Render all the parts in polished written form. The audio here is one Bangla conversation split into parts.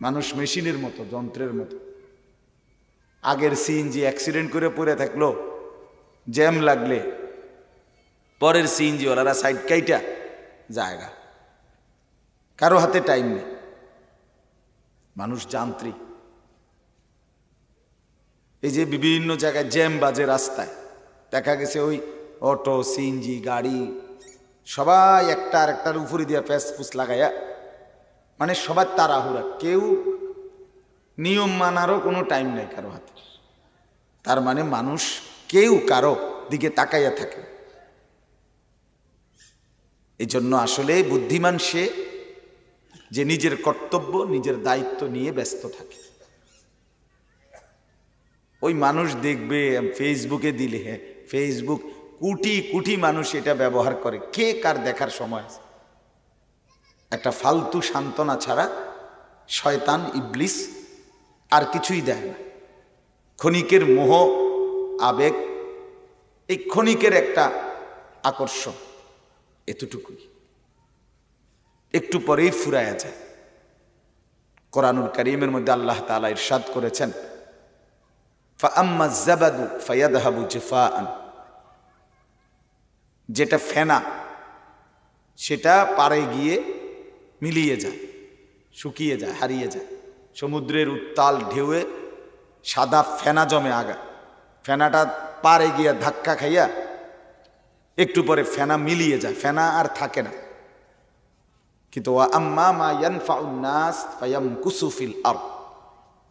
মানুষ মেশিনের মতো, যন্ত্রের মতো। আগের সিএনজি অ্যাক্সিডেন্ট করে পড়ে থাকলো, জ্যাম লাগলে পরের সিএনজি ওলারা সাইড কাইটা জায়গা, কারো হাতে টাইম নেই। মানুষ যান্ত্রিক। এই যে বিভিন্ন জায়গায় জ্যাম বাজে রাস্তায়, দেখা গেছে ওই অটো, সিএনজি গাড়ি সবাই একটা আর একটার উপরে দিয়ে ফ্যাসফুস লাগাইয়া, মানে সবার তাড়াহুড়া, কেউ নিয়ম মানারও কোনো টাইম নেই কারো হাতে। তার মানে মানুষ কেউ কারো দিকে তাকাইয়া থাকে। এই জন্য আসলে বুদ্ধিমান সে যে নিজের কর্তব্য, নিজের দায়িত্ব নিয়ে ব্যস্ত থাকে। ওই মানুষ দেখবে ফেসবুকে দিলে, হ্যাঁ ফেসবুক কোটি কোটি মানুষ এটা ব্যবহার করে, কে কার দেখার সময় আছে? একটা ফালতু সান্ত্বনা ছাড়া শয়তান ইবলিস আর কিছুই দেয় না। ক্ষণিকের মোহ, আবেগ, এই ক্ষণিকের একটা আকর্ষণ, এতটুকুই, একটু পরেই ফুরায়া যায়। কোরআনুল কারীমের মধ্যে আল্লাহ তাআলা ইরশাদ করেছেন, ফাআম্মা যাবাদু ফায়াযহাবু জিফাআন, যেটা ফেনা সেটা পারে গিয়ে মিলিয়ে যায়, শুকিয়ে যায়, হারিয়ে যায়। সমুদ্রের উত্তাল ঢেউয়ে সাদা ফেনা জমে আগা, ফেনাটা পারে গিয়া ধাক্কা খাইয়া একটু পরে ফেনা মিলিয়ে যায়, ফেনা আর থাকে না। কিন্তু ওয়া আম্মা মা ইয়ানফাউন নাস ফায়ামকুসু ফিল আরদ,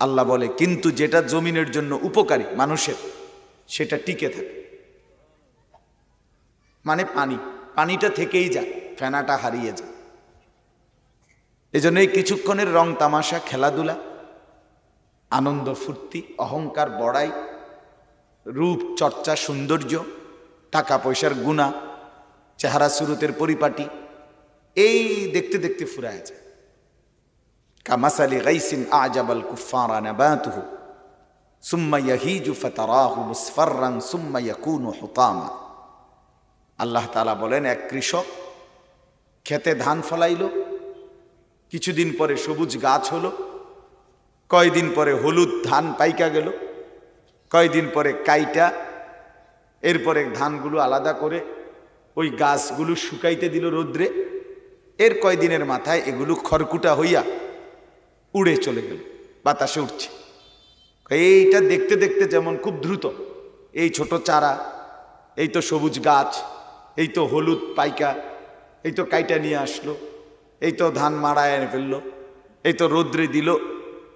আল্লাহ বলে কিন্তু যেটা জমিনের জন্য উপকারী মানুষের, সেটা টিকে থাকে। মানে পানিটা থেকেই যায়, ফেনাটা হারিয়ে যায়। এই জন্য এই কিছুক্ষণের রং তামাশা, খেলাধুলা, আনন্দ ফুর্তি, অহংকার বড়াই, রূপ চর্চা, সৌন্দর্য, টাকা পয়সার গুণা, চেহারা সুরতের পরিপাটি, এই দেখতে দেখতে ফুরায় যায়। কামাসালি গাইসিন আজাবাল কুফারা নাবাতুহু সুম্মা ইয়াহিজু ফাতারাহু মুসফাররান সুম্মা ইয়াকুনু হুতামা। আল্লাহ তাআলা বলেন, এক কৃষক খেতে ধান ফলাইলো, কিছুদিন পরে সবুজ গাছ হলো, কয়দিন পরে হলুদ ধান পাইকা গেল, কয়দিন পরে কাইটা, এরপরে ধানগুলো আলাদা করে ওই গাছগুলো শুকাইতে দিল রোদ্রে, এর কয়দিনের মাথায় এগুলো খড়কুটা হইয়া উড়ে চলে গেল, বাতাসে উঠছে। এইটা দেখতে দেখতে যেমন খুব দ্রুত, এই ছোট চারা, এই তো সবুজ গাছ, এই তো হলুদ পাইকা, এই তো কাইটা নিয়ে আসলো, এই তো ধান মাড়ায় এনে ফেললো, এই তো রোদ্রে দিল,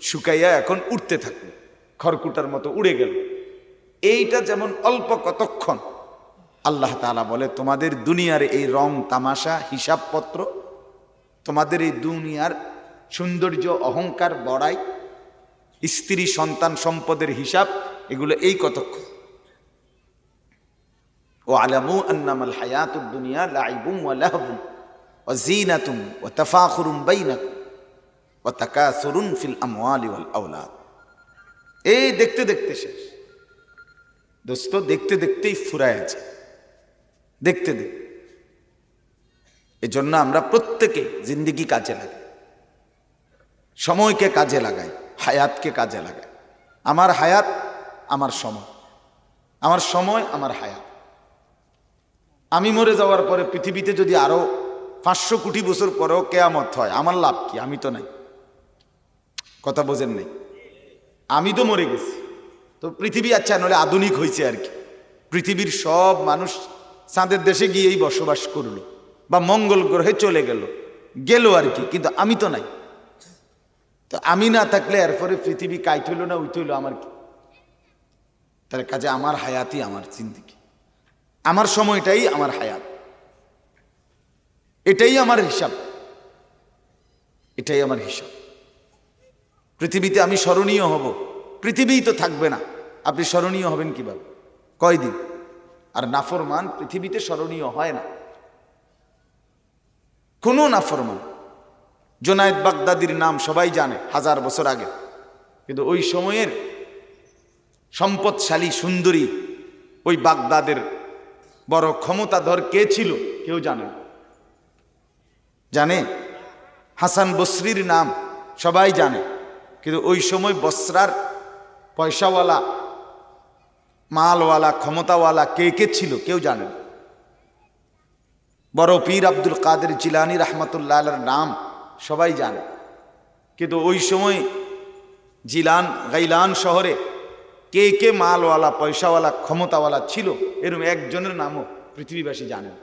শুকাইয়া এখন উঠতে থাকলো, খড়কুটার মতো উড়ে গেল। এইটা যেমন অল্প কতক্ষণ, আল্লাহ তাআলা বলে তোমাদের দুনিয়ার এই রং তামাশা, হিসাবপত্র, তোমাদের এই দুনিয়ার সৌন্দর্য, অহংকার বড়াই, স্ত্রী সন্তান সম্পদের হিসাব, এগুলো এই কতক্ষণ। ওয়ালামু আন্নামাল হায়াতুদ দুনিয়া লাইবুন ওয়া লাহবুন ওয়া যীনাতুন ওয়া তাফাখুরুন বাইনাকুম ওয়া তাকাসুরুন ফিল আমওয়ালি ওয়াল আওলাদ। এই দেখতে দেখতে শেষ দোস্ত, দেখতে দেখতেই ফুরায় আছে, দেখতে দেখতে। এজন্য আমরা প্রত্যেকে জিন্দেগি কাজে লাগাই, সময়কে কাজে লাগাই, হায়াতকে কাজে লাগাই। আমার হায়াত আমার সময়, আমার সময় আমার হায়াত। আমি মরে যাওয়ার পরে পৃথিবীতে যদি আরো 500 কোটি বছর পরেও কেয়ামত হয়, আমার লাভ কি? আমি তো নাই। কথা বোঝেন নাই? আমি তো মরে গেছি, তো পৃথিবী আচ্ছা নলে আধুনিক হয়েছে আর কি, পৃথিবীর সব মানুষ চাঁদের দেশে গিয়েই বসবাস করলো বা মঙ্গল গ্রহে চলে গেল আর কি, কিন্তু আমি তো নাই। তো আমি না থাকলে এরপরে পৃথিবী কাইট হইল না উইট হইল, আমার কি? তার কাজে আমার হায়াতই আমার জিন্দেগি, আমার সময়টাই আমার হায়াত, এটাই আমার হিসাব, এটাই আমার হিসাব। পৃথিবীতে আমি স্মরণীয় হব, পৃথিবীই তো থাকবে না, আপনি স্মরণীয় হবেন কিভাবে? কয়দিন? আর নাফরমান পৃথিবীতে স্মরণীয় হয় না, কোনো নাফরমান। জুনায়েদ বাগদাদির নাম সবাই জানে 1000 বছর আগে, কিন্তু ওই সময়ের সম্পদশালী সুন্দরী ওই বাগদাদের বড় ক্ষমতাধর কে ছিল কেউ জানে না। জানে? হাসান বসরির নাম সবাই জানে, কিন্তু ওই সময় বসরার পয়সাওয়ালা, মালওয়ালা, ক্ষমতাওয়ালা কে কে ছিল কেউ জানে না। বড় পীর আব্দুল কাদের জিলানী রহমতুল্লাহ আলাইহির নাম সবাই জানে, কিন্তু ওই সময় গাইলান শহরে কে কে মালওয়ালা, পয়সাওয়ালা, ক্ষমতাওয়ালা ছিল এরকম একজনের নামও পৃথিবীবাসী জানেন।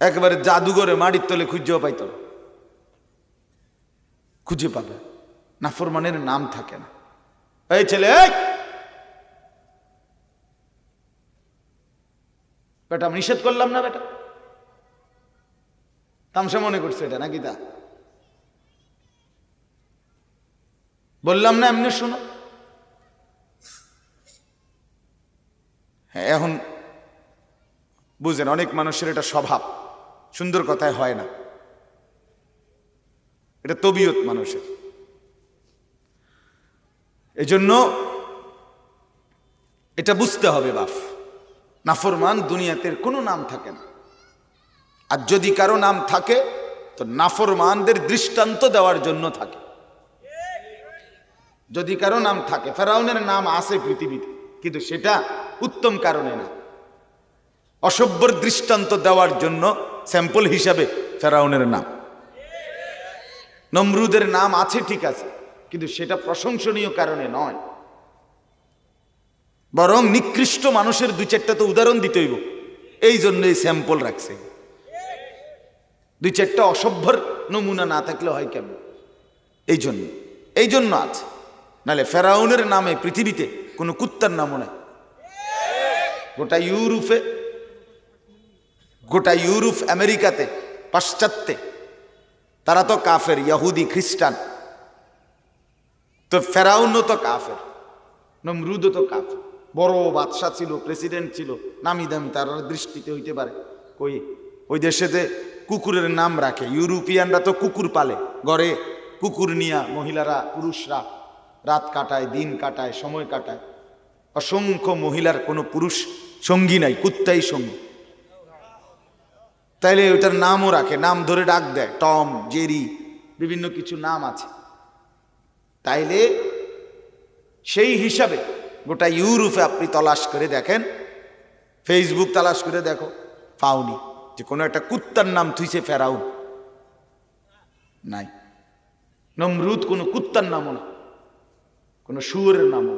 একেবারে জাদুঘরে মাটির তলে খুঁজেও পাইত না, খুঁজে পাবে নাফরমানের নাম থাকে না। এই ছেলে, বেটা আমি নিষেধ করলাম না, বেটা তামসা মনে করছে এটা নাকি? তা বললাম না এমনি শোনো। হ্যাঁ, এখন বুঝেন অনেক মানুষের এটা স্বভাব, সুন্দর কথায় হয় না, এটা তবিয়ত মানুষের। এজন্য এটা বুঝতে হবে বাপ, নাফরমান দুনিয়াতে কোনো নাম থাকে না। আর যদি কারো নাম থাকে তো নাফরমানদের দৃষ্টান্ত দেওয়ার জন্য থাকে। যদি কারো নাম থাকে, ফেরাউনের নাম আছে পৃথিবীতে, কিন্তু সেটা উত্তম কারণে না, অসভ্যর দৃষ্টান্ত দেওয়ার জন্য স্যাম্পল হিসাবে ফেরাউনের নাম। নমরুদের নাম আছে ঠিক আছে, কিন্তু সেটা প্রশংসনীয় কারণে নয়, বরং নিকৃষ্ট মানুষের দুই চারটা তো উদাহরণ দিতে হইব, এই জন্য এই স্যাম্পল রাখছে। দুই চারটা অসভ্যর নমুনা না থাকলে হয় কেন? এই জন্য আছে, নাহলে ফেরাউনের নামে পৃথিবীতে কোনো কুত্তার নামও নাই। গোটা ইউরোপ, আমেরিকাতে, পাশ্চাত্যে তারা তো কাফের, ইহুদি, খ্রিস্টান। তো ফেরাউনও তো কাফের, নমরুদও তো কাফের। বড় বাদশা ছিল, প্রেসিডেন্ট ছিল, নামি দামি, তার দৃষ্টিতে হইতে পারে। ওই দেশেতে কুকুরের নাম রাখে, ইউরোপিয়ানরা তো কুকুর পালে, ঘরে কুকুর নিয়া মহিলারা, পুরুষরা রাত কাটায়, দিন কাটায়, সময় কাটায়। অসংখ্য মহিলার কোনো পুরুষ সঙ্গী নাই, কুত্তাই সঙ্গী। তাইলে ওটার নামও রাখে, নাম ধরে ডাক দেয়, টম, জেরি, বিভিন্ন কিছু নাম আছে। তাইলে সেই হিসাবে গোটা ইউরোপে আপনি তলাশ করে দেখেন, ফেসবুক তালাশ করে দেখো, পাওনি যে কোনো একটা কুত্তার নাম থুইছে ফেরাউন, নাই। নমরুদ কোনো কুত্তার নামও না, কোনো শুয়োরের নামও।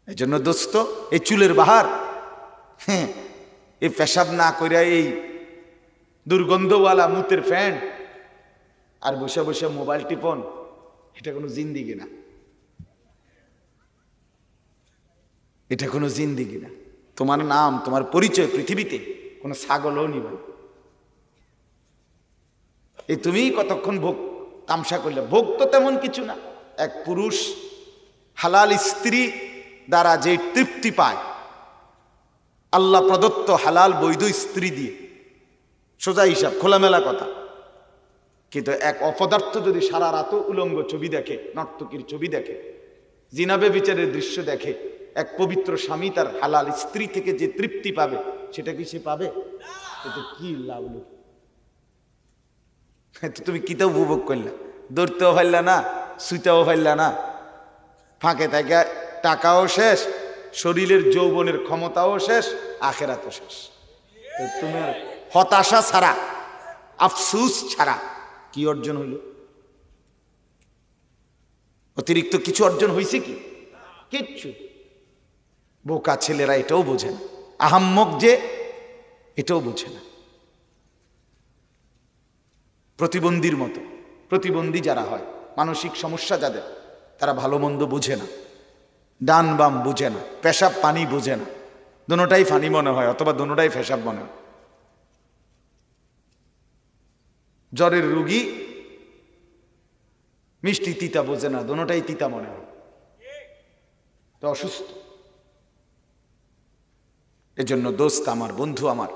এই জন্য দোস্ত, এই চুলের বাহার, হ্যাঁ, এই পেশাব না করে এই দুর্গন্ধওয়ালা মুতের ফ্যান আর বসে বসে মোবাইল টিপন, এটা কোনো জিন্দিগি না, এটা কোনো জিন্দিগি না। তোমার নাম, তোমার পরিচয় পৃথিবীতে কোনো ছাগলও নিবে। এই তুমি কতক্ষণ ভোগ তামসা করলে, ভোগ তো তেমন কিছু না। এক পুরুষ হালাল স্ত্রী দ্বারা যে তৃপ্তি পায়, আল্লাহ প্রদত্ত হালাল বৈধ স্ত্রী দিয়ে, সোজা হিসাব, খোলামেলা কথা। কিন্তু এক অপদার্থ যদি সারা রাতও উলঙ্গ ছবি দেখে, নর্তকীর ছবি দেখে, জিনাবে বিচারের দৃশ্য দেখে, এক পবিত্র স্বামী তার হালাল স্ত্রী থেকে যে তৃপ্তি পাবে, সেটা কি সে পাবে? এটা কি লাভ? তুমি কিতা উপভোগ করলা? দৌড়তেও পারলা না, শুইতেও পারলা না, ফাঁকে থাকে টাকাও শেষ, শরীরের যৌবনের ক্ষমতাও শেষ, আখেরাতও শেষ। তোমার হতাশা ছাড়া, আফসুস ছাড়া কি অর্জন হইল? অতিরিক্ত কিছু অর্জন হয়েছে কি? কিচ্ছু। বোকা ছেলেরা এটাও বোঝে না, আহাম্মক যে এটাও বোঝে না। প্রতিবন্ধীর মতো, প্রতিবন্ধী যারা হয়, মানসিক সমস্যা যাদের, তারা ভালো মন্দ বোঝে না, ডান বাম বোঝে না, পেশাব পানি বোঝে না, দোনোটাই ফানি মনে হয়, অথবা দোনোটাই পেশাব মনে হয়। জ্বরের রুগী মিষ্টি তিতা বোঝে না, দোনোটাই তিতা মনে হয়, তো অসুস্থ। এজন্য দোস্ত আমার, বন্ধু আমার,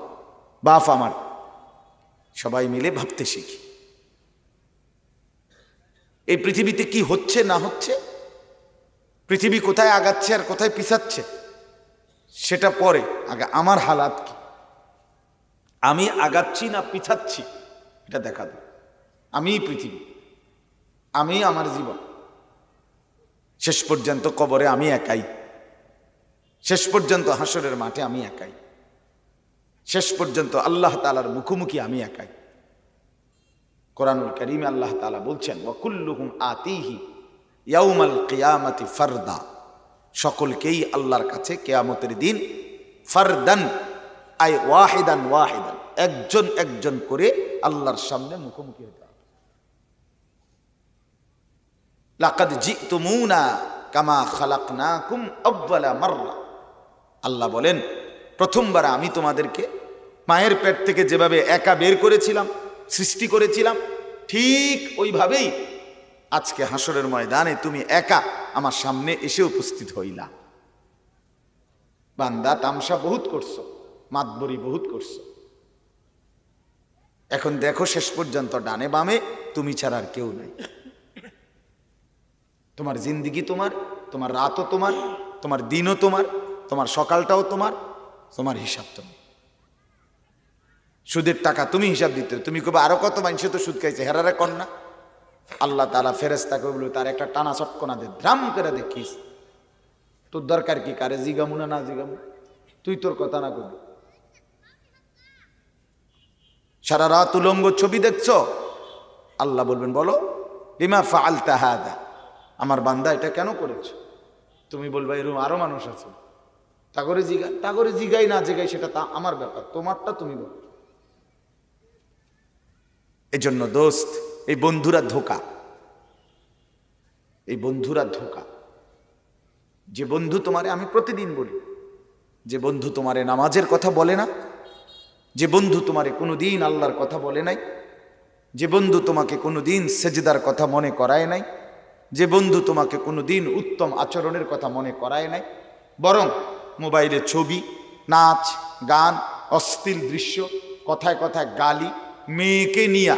বাপ আমার, সবাই মিলে ভাবতে শিখি এই পৃথিবীতে কি হচ্ছে না হচ্ছে, পৃথিবী কোথায় আগাচ্ছে আর কোথায় পিছাচ্ছে সেটা পরে, আগে আমার হালাত কি, আমি আগাচ্ছি না পিছাচ্ছি এটা দেখা দাও। আমিই পৃথিবী, আমি আমার জীবন। শেষ পর্যন্ত কবরে আমি একাই, শেষ পর্যন্ত হাসরের মাঠে আমি একাই, শেষ পর্যন্ত আল্লাহ তাআলার মুখোমুখি আমি একাই। কোরআনুল কারীমে আল্লাহ তাআলা বলছেন, ওয়া কুল্লুহুম আতিহি ইয়াউমাল কিয়ামাতি ফারদা, সকলকেই আল্লাহর কাছে কিয়ামতের দিন ফারদান আই ওয়াহিদান ওয়াহিদান, একজন একজন করে আল্লাহর সামনে মুখোমুখি হতে হবে। লাকাদ জিতুমুনা কামা খালাকনাকুম আউয়ালা মাররা, আল্লাহ বলেন প্রথমবার আমি তোমাদেরকে মায়ের পেট থেকে যেভাবে একা বের করেছিলাম, সৃষ্টি করেছিলাম, ঠিক ওইভাবেই আজকে হাসরের ময়দানে তুমি একা আমার সামনে এসে উপস্থিত হইলা। বান্দা তামসা বহুত করছো, মাতবরি বহুত করছো, এখন দেখো শেষ পর্যন্ত ডানে বামে তুমি ছাড়া আর কেউ নাই। তোমার জিন্দিগি তোমার, তোমার রাতও তোমার, তোমার দিনও তোমার, তোমার সকালটাও তোমার, তোমার হিসাব তুমি। সুদের টাকা তুমি হিসাব দিতে, তুমি কবে আরো কত মানুষে তো সুদ খাইছে, হেরারে কন্যা আল্লাহ তাআলা ফেরেশতাকে বলল তার একটা টানা চটকনা দে, ধ্রাম করে দেখিস। তোর দরকার কি, কারে জিগামু না জিগামু, তুই তোর কথা না করবি। সারা রাত উলঙ্গ ছবি দেখছো, আল্লাহ বলবেন বলো লিমা ফাআলতা হাদা, আমার বান্দা এটা কেন করেছো? তুমি বলবা এরকম আরো মানুষ আছে, তাগরে জিগাই না জিগাই সেটা তা আমার ব্যাপার, তোমারটা তুমি বল। এজন্য দোস্ত, এই বন্ধুরা ধোঁকা, এই বন্ধুরা ধোঁকা। যে বন্ধু তোমারে, আমি প্রতিদিন বলি, যে বন্ধু তোমারে নামাজের কথা বলে না, যে বন্ধু তোমারে কোনোদিন আল্লাহর কথা বলে নাই, যে বন্ধু তোমাকে কোনোদিন সেজদার কথা মনে করায় নাই, যে বন্ধু তোমাকে কোনোদিন উত্তম আচরণের কথা মনে করায় নাই, বরং মোবাইলে ছবি, নাচ, গান, অশ্লীল দৃশ্য, কথায় কথায় গালি, মেয়েকে নিয়ে,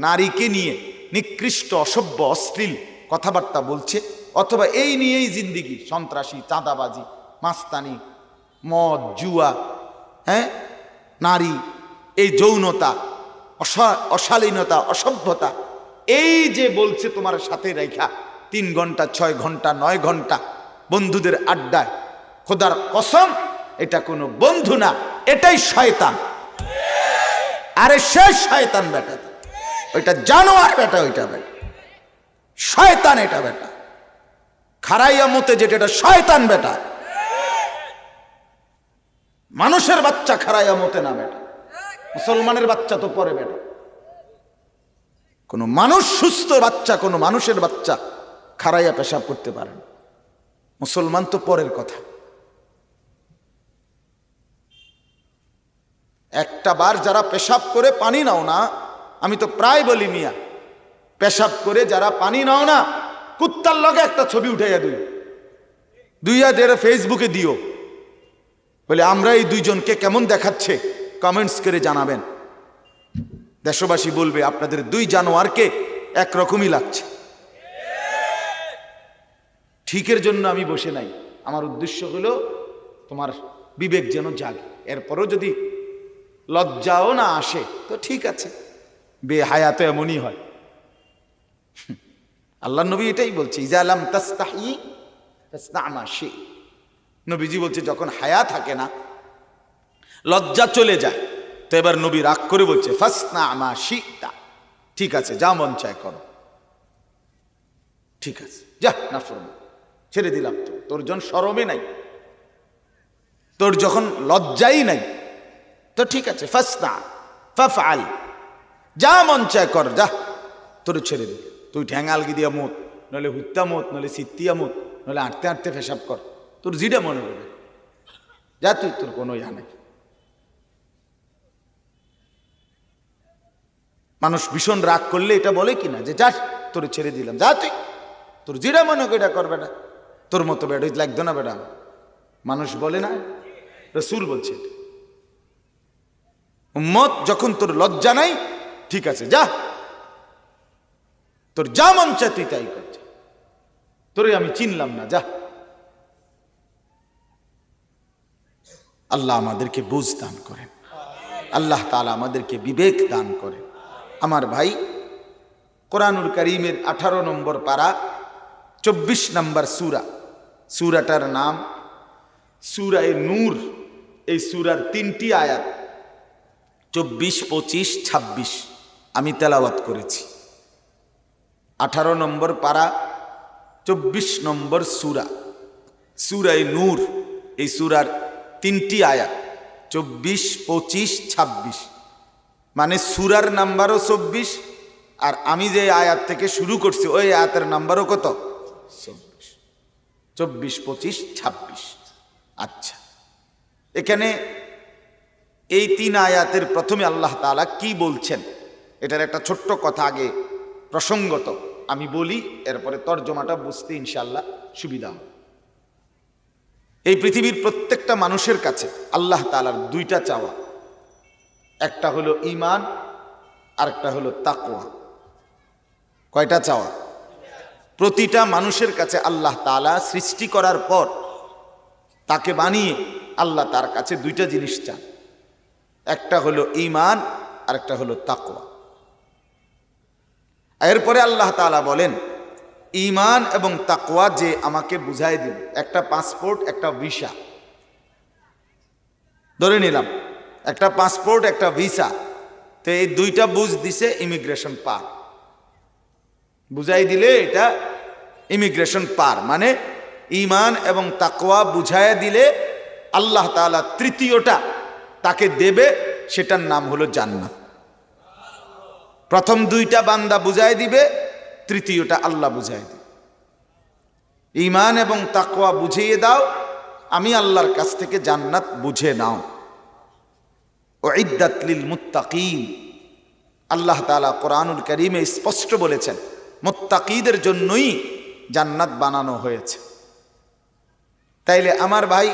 নারীকে নিয়ে নিকৃষ্ট অসভ্য অশ্লীল কথাবার্তা বলছে, অথবা এই নিয়েই জিন্দিগি, সন্ত্রাসী, চাঁদাবাজি, মাস্তানি, মদ, জুয়া, নারী, এই যৌনতা, অশালীনতা, অসভ্যতা, এই যে বলছে তোমার সাথে রেখা 3 ঘন্টা 6 ঘন্টা 9 ঘন্টা বন্ধুদের আড্ডায়, খোদার কসম এটা কোনো বন্ধু না, এটাই শয়তান। আরে সে শয়তান বেটা, ওইটা জানোয়ার বেটা, ওইটা বেটা শয়তান, এটা বেটা খারাইয়া মতে যেটা, এটা শয়তান বেটা। মানুষের বাচ্চা খারাইয়া মতে না বেটা, মুসলমানের বাচ্চা তো পরে বেটা। কোন মানুষ সুস্থ বাচ্চা, কোন মানুষের বাচ্চা খারাইয়া পেশাব করতে পারে না, মুসলমান তো পরের কথা। একটা বার যারা পেশাব করে পানি নাও না, আমি তো প্রায় বলি মিয়া, পেশাব করে যারা পানি নাও না, কুত্তার লগে একটা ছবি উঠাইয়া দুইয়া দেড় ফেসবুকে দিও, বলে আমরা এই দুইজনকে কেমন দেখাচ্ছে, কমেন্টস করে জানাবেন। দেশবাসী বলবে আপনাদের দুই জানোয়ারকে একরকমই লাগছে। ঠিকের জন্য আমি বসে নাই, আমার উদ্দেশ্য হলো তোমার বিবেক যেন জাগে। এরপরও যদি লজ্জাও না আসে তো ঠিক আছে, বেহায়া তো এমনই হয়। আল্লাহ নবী এটাই বলছে, ইজা লাম তাস্তাহি ফাসনা মা শি। নবীজি বলছে যখন হায়া থাকে না, লজ্জা চলে যায়, তো এবার নবী রাগ করে বলছে ফাসনা মা শিতা, ঠিক আছে যা মন চায় করো, ঠিক আছে যা না ফরমান, ছেড়ে দিলাম, তো তোর যখন শরমে নাই, তোর যখন লজ্জাই নাই, তো ঠিক আছে ফাসনা ফাফআল, যা মন চায় কর, যা তোর ছেড়ে দিল। তুই ঠ্যাঙালগি দিয়া মত, নইলে হুত্তা মত, নইলে সিত্তিয়া মত, নইলে আঁটতে আঁটতে পেশাব কর, তোর জিডা মনে করবে, যা তুই, তোর কোনো ইয়া নাই। মানুষ ভীষণ রাগ করলে এটা বলে কিনা যে যা তোর ছেড়ে দিলাম, যা তুই, তোর জিডা মনে করে এটা কর বেটা, তোর মতো বেটা লাগতো না বেটা। মানুষ বলে না, রাসূল বলছে উম্মত যখন তোর লজ্জা নাই, ঠিক আছে যা, তোর যা মন চায় তুই তাই করছে, তোরে আমি চিনলাম না, যা। আল্লাহ আমাদেরকে বুঝ দান করেন, আল্লাহ তাআলা আমাদেরকে বিবেক দান করেন। আমার ভাই, কোরআনুল কারীমের 18 নম্বর পারা 24 নম্বর সূরা। সূরাটার নাম সূরায়ে নূর। এই সূরার 3টি আয়াত 24, 25, 26 আমি তেলাওয়াত করেছি। 18 নম্বর পারা 24 নম্বর সূরা, সূরায়ে নূর। এই সূরার 3টি আয়াত 24, 25, 26 মানে সূরার নাম্বারও 24, আর আমি যে আয়াত থেকে শুরু করছি ওই আয়াতের নাম্বারও কত? 24, 25, 26। আচ্ছা, এখানে এই 3 আয়াতের প্রথমে আল্লাহ তাআলা কি বলছেন এটার একটা ছোট্ট কথা আগে প্রসঙ্গত আমি বলি, এরপরে তর্জমাটা বুঝতে ইনশাআল্লাহ সুবিধা হবে। এই পৃথিবীর প্রত্যেকটা মানুষের কাছে আল্লাহ তাআলার 2টা চাওয়া, একটা হলো ঈমান আর একটা হলো তাকওয়া। কয়টা চাওয়া? প্রতিটা মানুষের কাছে আল্লাহ তাআলা সৃষ্টি করার পর তাকে বানিয়ে আল্লাহ তার কাছে 2টা জিনিস চান, একটা হলো ঈমান আর একটা হলো তাকওয়া। এরপরে আল্লাহ তাআলা বলেন ঈমান এবং তাকওয়া যে আমাকে বুঝাই দিবে, একটা পাসপোর্ট একটা ভিসা, ধরে নিলাম একটা পাসপোর্ট একটা ভিসা, তো এই 2টা বুঝ দিছে ইমিগ্রেশন পার, বুঝাই দিলে এটা ইমিগ্রেশন পার, মানে ঈমান এবং তাকওয়া বুঝাইয়া দিলে আল্লাহ তাআলা 3য়টা তাকে দেবে, সেটার নাম হলো জান্নাত। প্রথম 2টা বান্দা বুঝাই দিবে, 3য়টা আল্লাহ বুঝাই দিবে। ঈমান এবং তাকওয়া বুঝিয়ে দাও, আমি আল্লাহর কাছ থেকে জান্নাত বুঝে নাও। উইদ্দাত লিল মুত্তাকিন, আল্লাহ তাআলা কোরআনুল কারীমে স্পষ্ট বলেছেন মুত্তাকিদের জন্যই জান্নাত বানানো হয়েছে। তাইলে আমার ভাই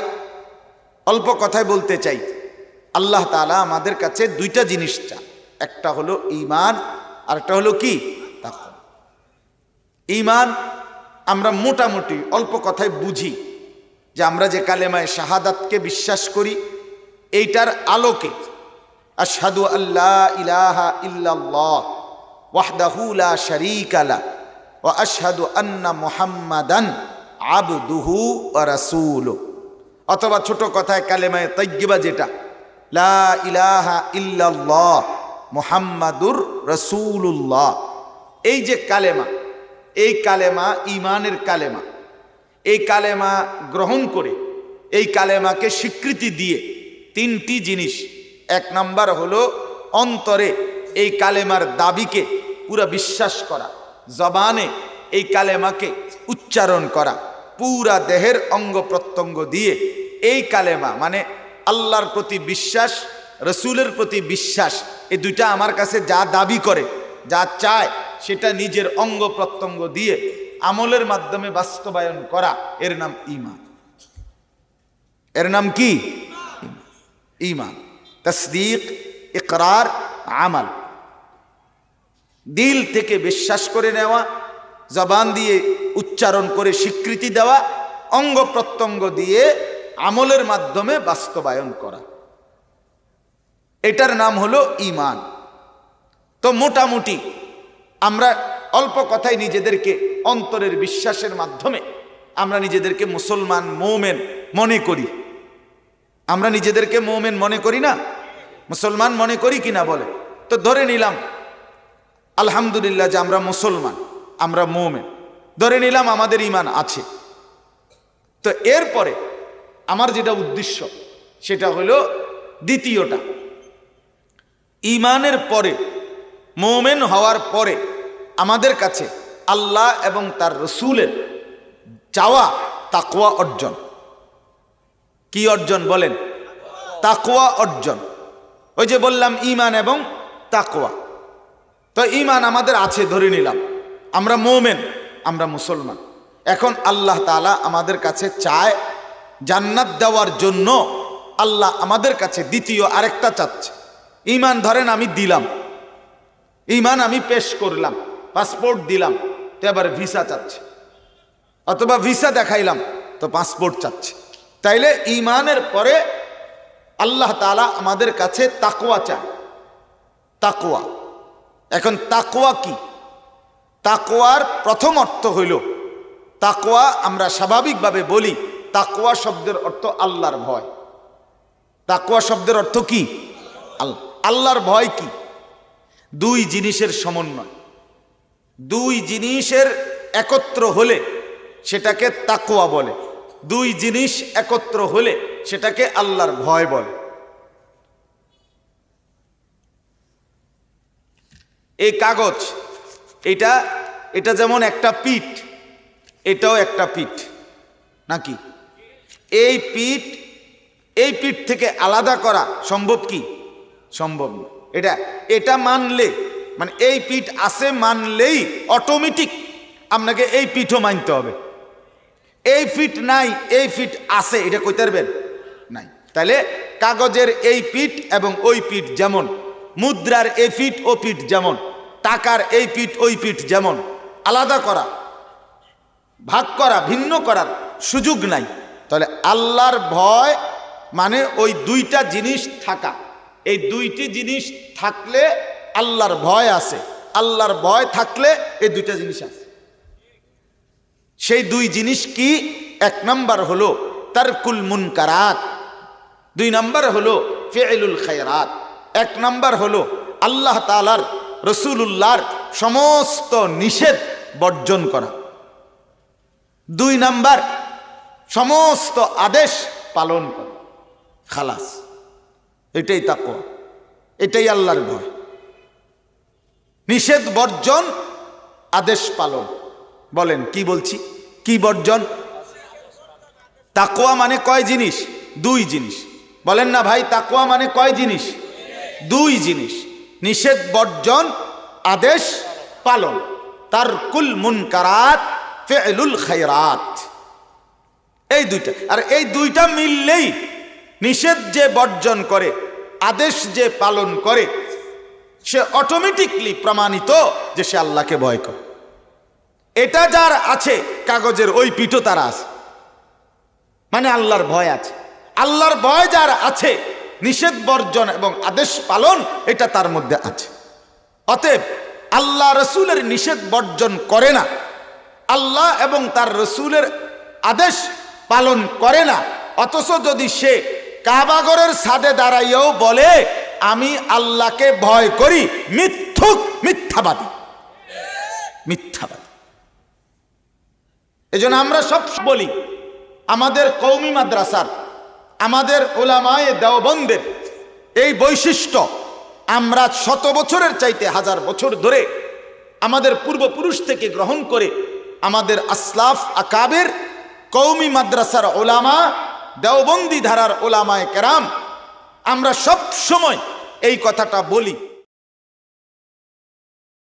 অল্প কথায় বলতে চাই, আল্লাহ তাআলা আমাদের কাছে 2টা জিনিস চান, একটা হলো ঈমান আর একটা হলো কি? তাকওয়া। ঈমান আমরা মোটামুটি অল্প কথায় বুঝি যে আমরা যে কালেমায়ে শাহাদাতকে বিশ্বাস করি, এইটার আলোকে আশহাদু আল্লা ইলাহা ইল্লাল্লাহ ওয়াহদাহু লা শারীকা লা ওয়া আশহাদু আন্না মুহাম্মাদান আবদুহু ওয়া রাসূলুহু, অথবা ছোট কথায় কালেমায়ে তাইয়্যিবা যেটা লা ইলাহা ইল্লাল্লাহ মুহাম্মাদুর রাসূলুল্লাহ, এই যে কালেমা, এই কালেমা ঈমানের কালেমা। এই কালেমা গ্রহণ করে এই কালেমাকে স্বীকৃতি দিয়ে 3টি জিনিস, 1 নাম্বার হলো অন্তরে এই কালেমার দাবিকে পুরা বিশ্বাস করা, জবানে এই কালেমাকে উচ্চারণ করা, পুরা দেহের অঙ্গ প্রত্যঙ্গ দিয়ে এই কালেমা মানে আল্লাহর প্রতি বিশ্বাস, রসুলের প্রতি বিশ্বাস, এই 2টা আমার কাছে যা দাবি করে, যা চায়, সেটা নিজের অঙ্গ প্রত্যঙ্গ দিয়ে আমলের মাধ্যমে বাস্তবায়ন করা, এর নাম ঈমান। এর নাম কি? ঈমান। তাসদীক, ইকরার, আমাল। দিল থেকে বিশ্বাস করে নেওয়া, জবান দিয়ে উচ্চারণ করে স্বীকৃতি দেওয়া, অঙ্গ প্রত্যঙ্গ দিয়ে আমলের মাধ্যমে বাস্তবায়ন করা, এটার নাম হলো ঈমান। তো মোটামুটি আমরা অল্প কথায় নিজেদেরকে অন্তরের বিশ্বাসের মাধ্যমে আমরা নিজেদেরকে মুসলমান, মুমিন মনে করি। আমরা নিজেদেরকে মুমিন মনে করি না? মুসলমান মনে করি কিনা বলে? তো ধরে নিলাম আলহামদুলিল্লাহ যে আমরা মুসলমান, আমরা মুমিন, ধরে নিলাম আমাদের ঈমান আছে। তো এরপরে আমার যেটা উদ্দেশ্য সেটা হলো দ্বিতীয়টা, ঈমানের পরে, মুমিন হওয়ার পরে আমাদের কাছে আল্লাহ এবং তার রসুলের চাওয়া তাকওয়া অর্জন। কি অর্জন বলেন? তাকওয়া অর্জন। ওই যে বললাম ঈমান এবং তাকওয়া। তো ঈমান আমাদের আছে, ধরে নিলাম আমরা মুমিন, আমরা মুসলমান। এখন আল্লাহ তাআলা আমাদের কাছে চায় জান্নাত দেওয়ার জন্য, আল্লাহ আমাদের কাছে দ্বিতীয় আরেকটা চাচ্ছে। ঈমান ধরেন আমি দিলাম, ঈমান আমি পেশ করলাম, পাসপোর্ট দিলাম, তো এবার ভিসা চাচ্ছে, অথবা ভিসা দেখাইলাম তো পাসপোর্ট চাচ্ছে। তাইলে ঈমানের পরে আল্লাহ তাআলা আমাদের কাছে তাকওয়া চায়। তাকওয়া, এখন তাকওয়া কি? তাকওয়ার প্রথম অর্থ হইল, তাকওয়া আমরা স্বাভাবিকভাবে বলি তাকওয়া শব্দের অর্থ আল্লাহর ভয়। তাকওয়া শব্দের অর্থ কি? আল্লাহ। আল্লাহর ভয় কি? দুই জিনিসের সমন্বয়, দুই জিনিসের একত্র হলে সেটাকে তাকওয়া বলে, দুই জিনিস একত্র হলে সেটাকে আল্লাহর ভয় বলে। এই কাগজ, এটা যেমন একটা পিঠ, এটাও একটা পিঠ নাকি? এই পিঠ থেকে আলাদা করা সম্ভব কি? সম্ভব না। এটা মানলে, মানে এই পিঠ আছে মানলেই অটোমেটিক আপনাকে এই পিঠও মানতে হবে। এই ফিট নাই, এই ফিট আছে, এটা কইতে পারবেন নাই। তাহলে কাগজের এই পিঠ এবং ওই পিঠ যেমন, মুদ্রার এই পিঠ ও পিঠ যেমন, টাকার এই পিঠ ওই পিঠ যেমন, আলাদা করা, ভাগ করা, ভিন্ন করার সুযোগ নাই। তাহলে আল্লাহর ভয় মানে ওই দুইটা জিনিস থাকা। এই দুইটি জিনিস থাকলে আল্লাহর ভয় আছে, আল্লাহর ভয় থাকলে এই দুইটা জিনিস আছে। সেই দুই জিনিস কি? এক নাম্বার হলো তারকুল মুনকারাত, দুই নাম্বার হলো ফিইলুল খায়রাত। এক নাম্বার হলো আল্লাহ তাআলার রাসূলুল্লাহর সমস্ত নিষেধ বর্জন করা, দুই নাম্বার সমস্ত আদেশ পালন করা। খালাস, এটাই তাকওয়া, এটাই আল্লাহর ভয়। নিষেধ বর্জন, আদেশ পালন। বলেন কি বলছি? কি বর্জন? তাকওয়া মানে কয় জিনিস? দুই জিনিস। বলেন না ভাই, তাকওয়া মানে কয় জিনিস? দুই জিনিস। নিষেধ বর্জন, আদেশ পালন। তারকুল মুনকারাত, ফিইলুল খায়রাত, এই দুইটা। আর এই দুইটা মিললেই নিষেধ যে বর্জন করে, আদেশ যে পালন করে, সে অটোমেটিকলি প্রমাণিত যে সে আল্লাহকে ভয় করে। এটা যার আছে, কাগজের ওই পিঠও তার আছে, মানে আল্লাহর ভয় আছে। আল্লাহর ভয় যার আছে, নিষেধ বর্জন এবং আদেশ পালন এটা তার মধ্যে আছে। অতএব আল্লাহ রসুলের নিষেধ বর্জন করে না, আল্লাহ এবং তার রসুলের আদেশ পালন করে না, অথচ যদি সে কাবাগরের ছাদে দাঁড়াইয়াও বলে আমি আল্লাহকে ভয় করি, মিথ্যাবাদী। এজন্য আমরা সব বলি, আমাদের কওমি মাদ্রাসার, আমাদের উলামায়ে দেওবন্দের এই বৈশিষ্ট্য আমরা শত বছরের চাইতে হাজার বছর ধরে আমাদের পূর্বপুরুষ থেকে গ্রহণ করে আমাদের আসলাফ আকাবের কওমি মাদ্রাসার উলামা, দেওবন্দি ধারার উলামায়ে কেরাম, আমরা সব সময় এই কথাটা বলি।